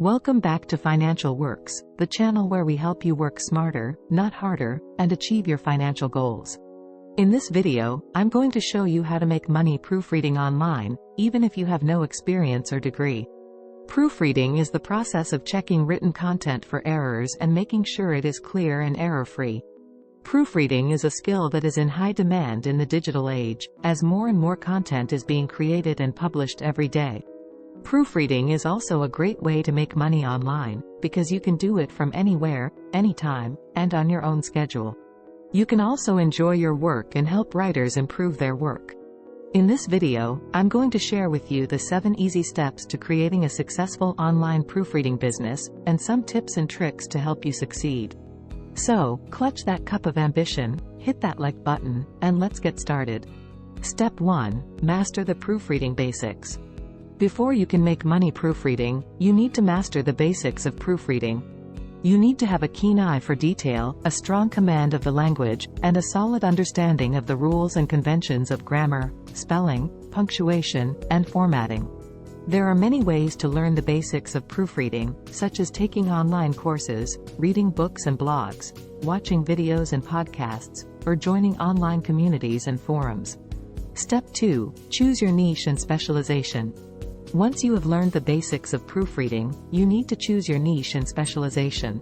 Welcome back to Financial Works, the channel where we help you work smarter, not harder, and achieve your financial goals. In this video, I'm going to show you how to make money proofreading online, even if you have no experience or degree. Proofreading is the process of checking written content for errors and making sure it is clear and error-free. Proofreading is a skill that is in high demand in the digital age, as more and more content is being created and published every day. Proofreading is also a great way to make money online, because you can do it from anywhere, anytime, and on your own schedule. You can also enjoy your work and help writers improve their work. In this video, I'm going to share with you the 7 easy steps to creating a successful online proofreading business, and some tips and tricks to help you succeed. So, clutch that cup of ambition, hit that like button, and let's get started. Step 1. Master the proofreading basics. Before you can make money proofreading, you need to master the basics of proofreading. You need to have a keen eye for detail, a strong command of the language, and a solid understanding of the rules and conventions of grammar, spelling, punctuation, and formatting. There are many ways to learn the basics of proofreading, such as taking online courses, reading books and blogs, watching videos and podcasts, or joining online communities and forums. Step 2. Choose your niche and specialization. Once you have learned the basics of proofreading, you need to choose your niche and specialization.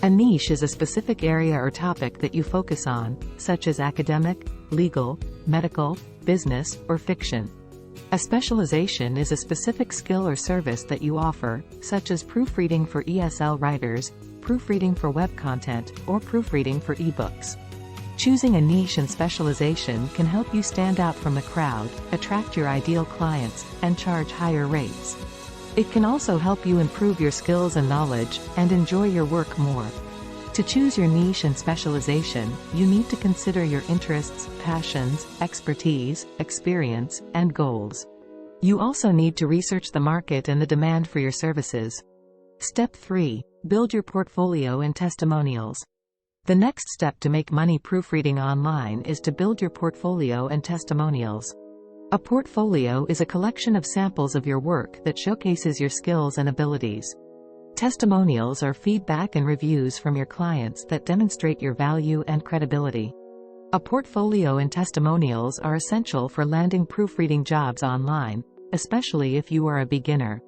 A niche is a specific area or topic that you focus on, such as academic, legal, medical, business, or fiction. A specialization is a specific skill or service that you offer, such as proofreading for ESL writers, proofreading for web content, or proofreading for ebooks. Choosing a niche and specialization can help you stand out from the crowd, attract your ideal clients, and charge higher rates. It can also help you improve your skills and knowledge, and enjoy your work more. To choose your niche and specialization, you need to consider your interests, passions, expertise, experience, and goals. You also need to research the market and the demand for your services. Step 3. Build your portfolio and testimonials. The next step to make money proofreading online is to build your portfolio and testimonials. A portfolio is a collection of samples of your work that showcases your skills and abilities. Testimonials are feedback and reviews from your clients that demonstrate your value and credibility. A portfolio and testimonials are essential for landing proofreading jobs online, especially if you are a beginner.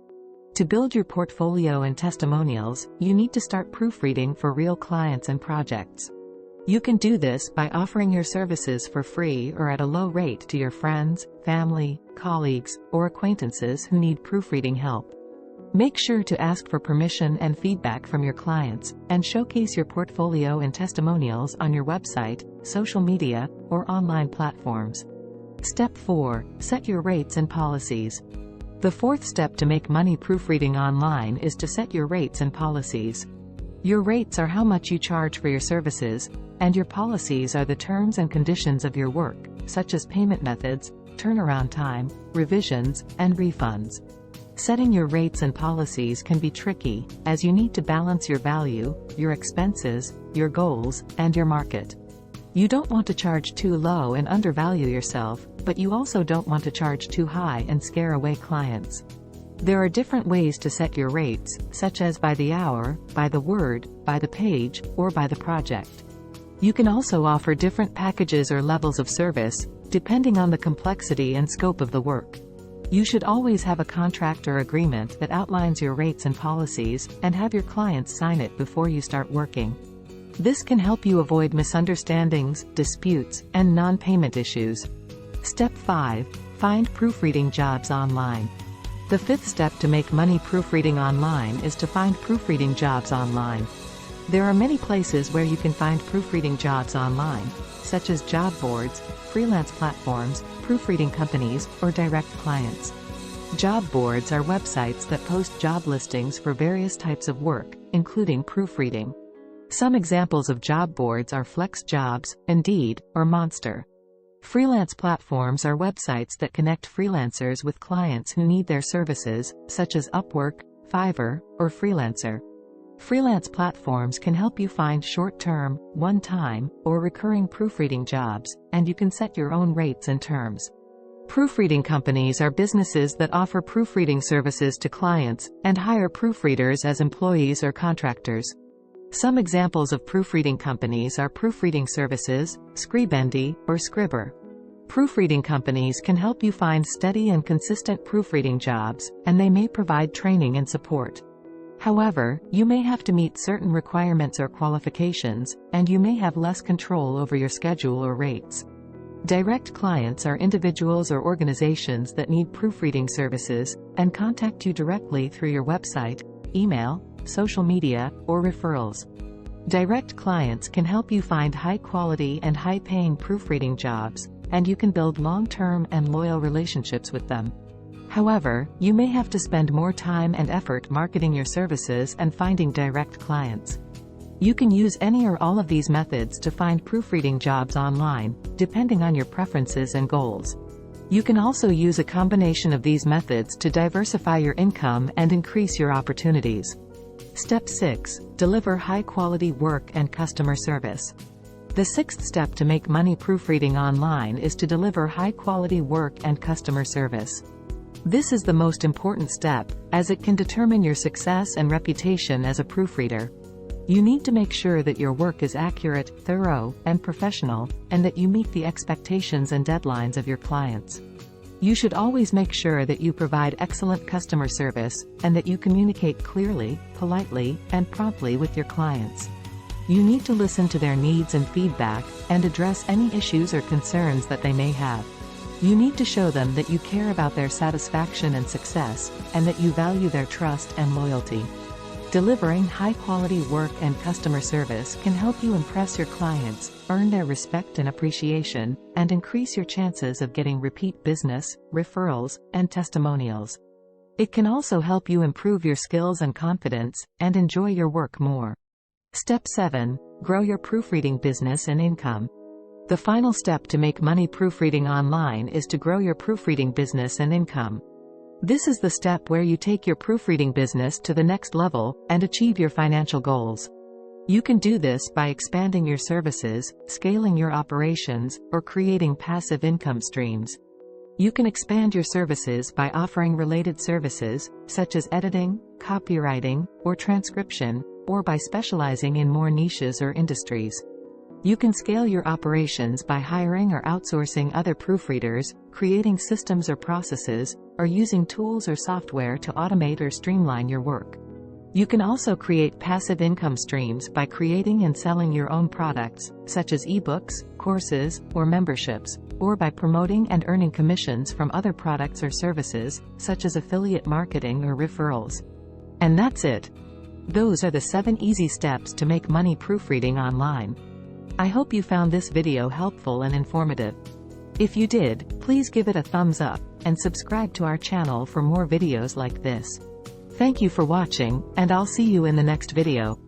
To build your portfolio and testimonials, you need to start proofreading for real clients and projects. You can do this by offering your services for free or at a low rate to your friends, family, colleagues, or acquaintances who need proofreading help. Make sure to ask for permission and feedback from your clients, and showcase your portfolio and testimonials on your website, social media, or online platforms. Step 4. Set your rates and policies. The fourth step to make money proofreading online is to set your rates and policies. Your rates are how much you charge for your services, and your policies are the terms and conditions of your work, such as payment methods, turnaround time, revisions, and refunds. Setting your rates and policies can be tricky, as you need to balance your value, your expenses, your goals, and your market. You don't want to charge too low and undervalue yourself, but you also don't want to charge too high and scare away clients. There are different ways to set your rates, such as by the hour, by the word, by the page, or by the project. You can also offer different packages or levels of service, depending on the complexity and scope of the work. You should always have a contract or agreement that outlines your rates and policies, and have your clients sign it before you start working. This can help you avoid misunderstandings, disputes, and non-payment issues. Step 5. Find proofreading jobs online. The fifth step to make money proofreading online is to find proofreading jobs online. There are many places where you can find proofreading jobs online, such as job boards, freelance platforms, proofreading companies, or direct clients. Job boards are websites that post job listings for various types of work, including proofreading. Some examples of job boards are FlexJobs, Indeed, or Monster. Freelance platforms are websites that connect freelancers with clients who need their services, such as Upwork, Fiverr, or Freelancer. Freelance platforms can help you find short-term, one-time, or recurring proofreading jobs, and you can set your own rates and terms. Proofreading companies are businesses that offer proofreading services to clients, and hire proofreaders as employees or contractors. Some examples of proofreading companies are Proofreading Services, Scribendi, or Scriber. Proofreading companies can help you find steady and consistent proofreading jobs, and they may provide training and support. However, you may have to meet certain requirements or qualifications, and you may have less control over your schedule or rates. Direct clients are individuals or organizations that need proofreading services, and contact you directly through your website, email, social media, or referrals. Direct clients can help you find high-quality and high-paying proofreading jobs, and you can build long-term and loyal relationships with them. However, you may have to spend more time and effort marketing your services and finding direct clients. You can use any or all of these methods to find proofreading jobs online, depending on your preferences and goals. You can also use a combination of these methods to diversify your income and increase your opportunities. Step 6. Deliver high-quality work and customer service. The sixth step to make money proofreading online is to deliver high-quality work and customer service. This is the most important step, as it can determine your success and reputation as a proofreader. You need to make sure that your work is accurate, thorough, and professional, and that you meet the expectations and deadlines of your clients. You should always make sure that you provide excellent customer service, and that you communicate clearly, politely, and promptly with your clients. You need to listen to their needs and feedback, and address any issues or concerns that they may have. You need to show them that you care about their satisfaction and success, and that you value their trust and loyalty. Delivering high-quality work and customer service can help you impress your clients, earn their respect and appreciation, and increase your chances of getting repeat business, referrals, and testimonials. It can also help you improve your skills and confidence, and enjoy your work more. Step 7. Grow your proofreading business and income. The final step to make money proofreading online is to grow your proofreading business and income. This is the step where you take your proofreading business to the next level, and achieve your financial goals. You can do this by expanding your services, scaling your operations, or creating passive income streams. You can expand your services by offering related services, such as editing, copywriting, or transcription, or by specializing in more niches or industries. You can scale your operations by hiring or outsourcing other proofreaders, creating systems or processes, or using tools or software to automate or streamline your work. You can also create passive income streams by creating and selling your own products, such as ebooks, courses, or memberships, or by promoting and earning commissions from other products or services, such as affiliate marketing or referrals. And that's it. Those are the 7 easy steps to make money proofreading online. I hope you found this video helpful and informative. If you did, please give it a thumbs up, and subscribe to our channel for more videos like this. Thank you for watching, and I'll see you in the next video.